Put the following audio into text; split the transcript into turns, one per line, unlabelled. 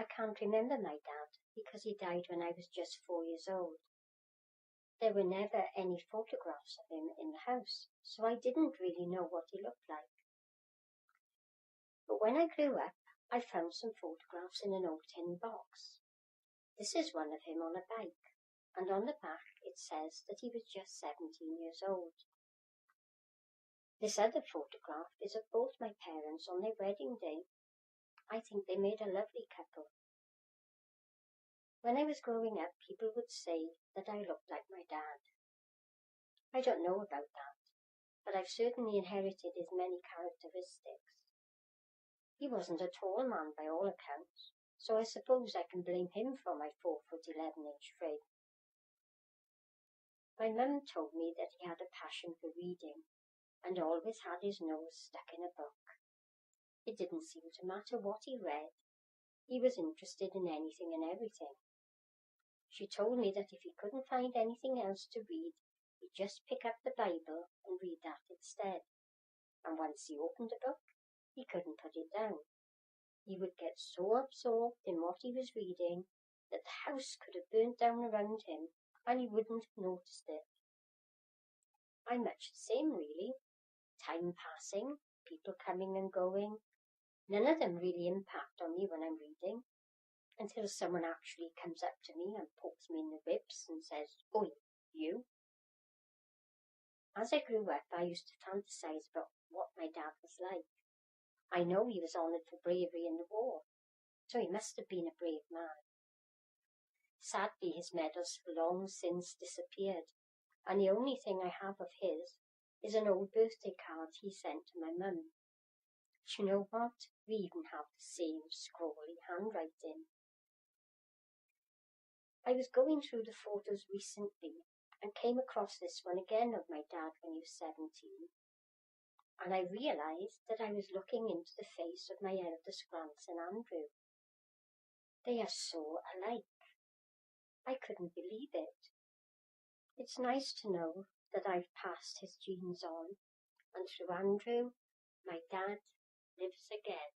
I can't remember my dad because he died when I was just 4 years old. There were never any photographs of him in the house, so I didn't really know what he looked like. But when I grew up, I found some photographs in an old tin box. This is one of him on a bike, and on the back it says that he was just 17 years old. This other photograph is of both my parents on their wedding day. I think they made a lovely couple. When I was growing up, people would say that I looked like my dad. I don't know about that, but I've certainly inherited his many characteristics. He wasn't a tall man by all accounts, so I suppose I can blame him for my 4'11" frame. My mum told me that he had a passion for reading and always had his nose stuck in a book. It didn't seem to matter what he read. He was interested in anything and everything. She told me that if he couldn't find anything else to read, he'd just pick up the Bible and read that instead. And once he opened a book, he couldn't put it down. He would get so absorbed in what he was reading that the house could have burnt down around him and he wouldn't have noticed it. I'm much the same, really. Time passing, people coming and going. None of them really impact on me when I'm reading, until someone actually comes up to me and pokes me in the ribs and says, "Oi, you." As I grew up, I used to fantasize about what my dad was like. I know he was honoured for bravery in the war, so he must have been a brave man. Sadly, his medals have long since disappeared, and the only thing I have of his is an old birthday card he sent to my mum. Do you know what? We even have the same scrawly handwriting. I was going through the photos recently and came across this one again of my dad when he was 17. And I realised that I was looking into the face of my eldest grandson, Andrew. They are so alike. I couldn't believe it. It's nice to know that I've passed his genes on, and through Andrew, my dad lives again.